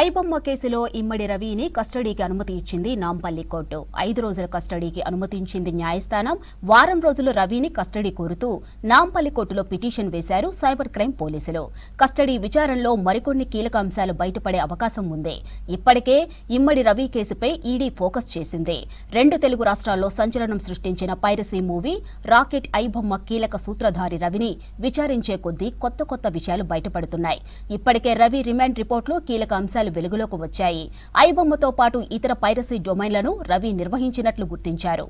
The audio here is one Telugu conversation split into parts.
ఐబొమ్మ కేసులో ఇమ్మడి రవిని కస్టడీకి అనుమతి ఇచ్చింది నాంపల్లి కోర్టు. 5 రోజుల కస్టడీకి అనుమతించింది న్యాయస్థానం. వారం రోజులు రవిని కస్టడీ కోరుతూ నాంపల్లి కోర్టులో పిటిషన్ వేశారు సైబర్ క్రైమ్ పోలీసులు. కస్టడీ విచారణలో మరికొన్ని కీలక అంశాలు బయటపడే అవకాశం ఉంది. ఇప్పటికే ఇమ్మడి రవి కేసుపై ఈడీ ఫోకస్ చేసింది. 2 తెలుగు రాష్ట్రాల్లో సంచలనం సృష్టించిన పైరసీ మూవీ రాకెట్ ఐబొమ్మ కీలక సూత్రధారి రవిని విచారించే కొద్దీ కొత్త విషయాలు బయటపడుతున్నాయి. ఇప్పటికే రవి రిమాండ్ రిపోర్టులో కీలక అంశాలు వెలుగులోకి వచ్చాయి. ఐబొమ్మతో పాటు ఇతర పైరసీ డొమైన్లను రవి నిర్వహించినట్లు గుర్తించారు.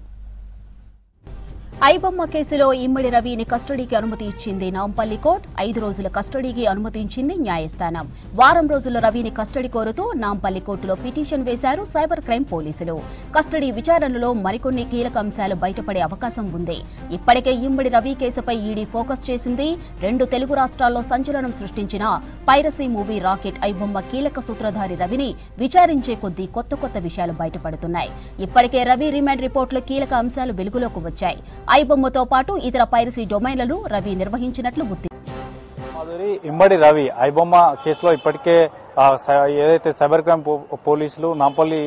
ఐబొమ్మ కేసులో ఇమ్మడి రవిని కస్టడీకి అనుమతి ఇచ్చింది నాంపల్లి కోర్టు. 5 రోజుల కస్టడీకి అనుమతించింది న్యాయస్థానం. వారం రోజుల రవిని కస్టడీ కోరుతూ నాంపల్లి కోర్టులో పిటిషన్ వేశారు సైబర్ క్రైమ్ పోలీసులు. కస్టడీ విచారణలో మరికొన్ని కీలక అంశాలు బయటపడే అవకాశం ఉంది. ఇప్పటికే ఇమ్మడి రవి కేసుపై ఈడీ ఫోకస్ చేసింది. 2 తెలుగు రాష్ట్రాల్లో సంచలనం సృష్టించిన పైరసీ మూవీ రాకెట్ ఐబొమ్మ కీలక సూత్రధారి రవిని విచారించే కొద్దీ కొత్త విషయాలు బయటపడుతున్నాయి. ఇప్పటికే రవి రిమాండ్ రిపోర్టులో కీలక అంశాలు వెలుగులోకి వచ్చాయి. ఐబొమ్మతో పాటు ఇతర పైరసీ డొమైన్లను రవి నిర్వహించినట్లు గుర్తించారు. ఇమ్మడి రవి ఐబొమ్మ కేసులో ఇప్పటికే ఏదైతే సైబర్ క్రైమ్ పోలీసులు నాంపల్లి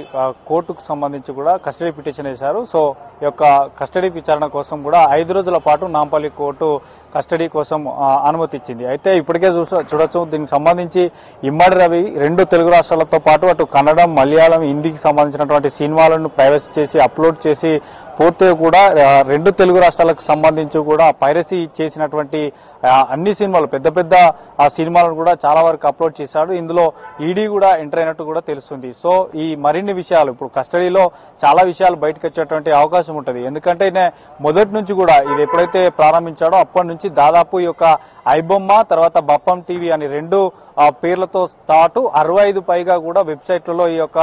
కోర్టుకు సంబంధించి కూడా కస్టడీ పిటిషన్ వేశారు. సో ఈ యొక్క కస్టడీ విచారణ కోసం కూడా 5 రోజుల పాటు నాంపల్లి కోర్టు కస్టడీ కోసం అనుమతి ఇచ్చింది. అయితే ఇప్పటికే చూడొచ్చు దీనికి సంబంధించి ఇమ్మడి రవి 2 తెలుగు రాష్ట్రాలతో పాటు అటు కన్నడం, మలయాళం, హిందీకి సంబంధించినటువంటి సినిమాలను ప్రైవసీ చేసి అప్లోడ్ చేసి పూర్తిగా కూడా 2 తెలుగు రాష్ట్రాలకు సంబంధించి కూడా పైరసీ చేసినటువంటి అన్ని సినిమాలు పెద్ద సినిమాలను కూడా చాలా వరకు అప్లోడ్ చేశాడు. ఇందులో ఈడీ కూడా ఎంటర్ అయినట్టు కూడా తెలుస్తుంది. సో ఈ మరిన్ని విషయాలు ఇప్పుడు కస్టడీలో చాలా విషయాలు బయటకు వచ్చేటువంటి అవకాశం ఉంటుంది. ఎందుకంటే మొదటి నుంచి కూడా ఇది ఎప్పుడైతే ప్రారంభించాడో అప్పటి నుంచి దాదాపు ఈ యొక్క ఐబొమ్మ తర్వాత బప్పం టీవీ అని 2 పేర్లతో పాటు 65 పైగా కూడా వెబ్సైట్లలో ఈ యొక్క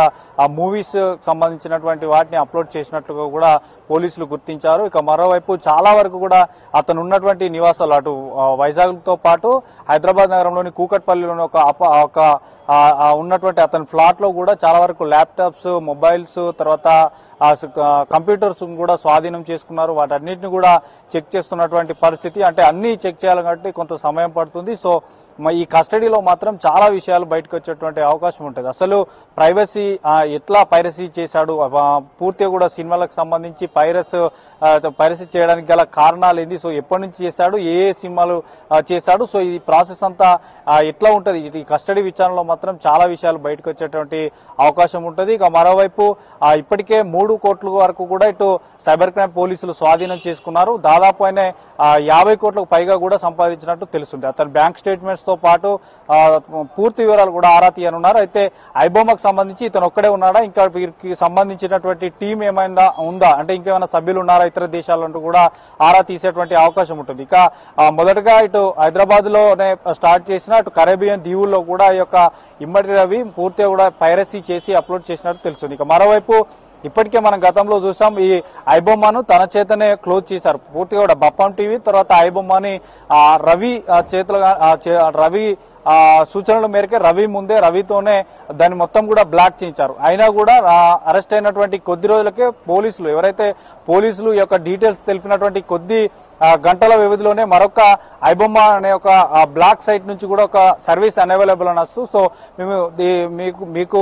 మూవీస్ సంబంధించినటువంటి వాటిని అప్లోడ్ చేసినట్లుగా కూడా పోలీసులు గుర్తించారు. ఇక మరోవైపు చాలా వరకు కూడా అతను ఉన్నటువంటి నివాసాలు అటు వైజాగ్తో పాటు హైదరాబాద్ నగరంలోని కూకట్పల్లిలోని ఒక ఉన్నటువంటి అతని ఫ్లాట్ లో కూడా చాలా వరకు ల్యాప్టాప్స్, మొబైల్స్, తర్వాత కంప్యూటర్స్ కూడా స్వాధీనం చేసుకున్నారు. వాటన్నిటిని కూడా చెక్ చేస్తున్నటువంటి పరిస్థితి. అంటే అన్ని చెక్ చేయాలి కాబట్టి కొంత సమయం పడుతుంది. సో ఈ కస్టడీలో మాత్రం చాలా విషయాలు బయటకు వచ్చేటువంటి అవకాశం ఉంటుంది. అసలు ప్రైవసీ ఎట్లా పైరసీ చేశాడు, పూర్తిగా కూడా సినిమాలకు సంబంధించి పైరసీ చేయడానికి గల కారణాలు ఏంది, సో ఎప్పటి నుంచి చేశాడు, ఏ సినిమాలు చేశాడు, సో ఈ ప్రాసెస్ అంతా ఎట్లా ఉంటుంది, ఈ కస్టడీ విచారణలో మాత్రం చాలా విషయాలు బయటకు వచ్చేటువంటి అవకాశం ఉంటుంది. ఇక మరోవైపు ఇప్పటికే 3 కోట్ల వరకు కూడా ఇటు సైబర్ క్రైమ్ పోలీసులు స్వాధీనం చేసుకున్నారు. దాదాపు ఆయన 50 కోట్లకు పైగా కూడా సంపాదించినట్టు తెలుస్తుంది. అతని బ్యాంక్ స్టేట్మెంట్స్ తో పాటు పూర్తి వివరాలు కూడా ఆరా తీయనున్నారు. అయితే ఐబొమ్మకు సంబంధించి ఇతను ఒక్కడే ఉన్నాడా, ఇంకా వీరికి సంబంధించినటువంటి టీం ఏమైనా ఉందా, అంటే ఇంకేమైనా సభ్యులు ఉన్నారా ఇతర దేశాలంటూ కూడా ఆరా తీసేటువంటి అవకాశం ఉంటుంది. ఇక మొదటగా ఇటు హైదరాబాద్ లోనే స్టార్ట్ చేసిన అటు కరేబియన్ దీవుల్లో కూడా ఈ యొక్క ఇమ్మడి రవి పూర్తిగా కూడా పైరసీ చేసి అప్లోడ్ చేసినట్టు తెలుస్తుంది. ఇక మరోవైపు ఇప్పటికే మనం గతంలో చూసాం ఈ ఐబొమ్మను తన చేతనే క్లోజ్ చేశారు. పూర్తిగా కూడా బప్పం టీవీ తర్వాత ఐబొమ్మని రవి రవి సూచనల మేరకే రవి ముందే రవితోనే దాన్ని మొత్తం కూడా బ్లాక్ చేయించారు. అయినా కూడా అరెస్ట్ అయినటువంటి కొద్ది రోజులకే పోలీసులు పోలీసులు ఈ యొక్క డీటెయిల్స్ తెలిపినటువంటి కొద్ది గంటల వ్యవధిలోనే మరొక ఐబొమ్మ అనే ఒక బ్లాక్ సైట్ నుంచి కూడా ఒక సర్వీస్ అన్అవైలబుల్ అని వస్తూ, సో మేము మీకు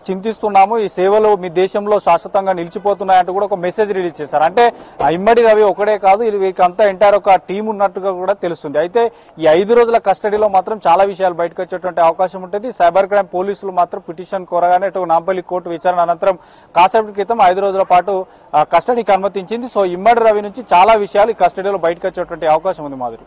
చింతిస్తున్నాము, ఈ సేవలు మీ దేశంలో శాశ్వతంగా నిలిచిపోతున్నాయంటూ కూడా ఒక మెసేజ్ రిలీజ్ చేశారు. అంటే ఇమ్మడి రవి ఒకడే కాదు, వీరికంతా ఎంటైర్ ఒక టీం ఉన్నట్టుగా కూడా తెలుస్తుంది. అయితే ఈ 5 రోజుల కస్టడీలో మాత్రం చాలా విషయాలు బయటకు వచ్చేటువంటి అవకాశం ఉంటుంది. సైబర్ క్రైమ్ పోలీసులు మాత్రం పిటిషన్ కోరగానే నాంపల్లి కోర్టు విచారణ అనంతరం కాసేపటి క్రితం 5 రోజుల పాటు కస్టడీకి అనుమతించింది. సో ఇమ్మడి రవి నుంచి చాలా విషయాలు ఈ కస్టడీలో బయటకు వచ్చేటువంటి అవకాశం ఉంది. మాధురి.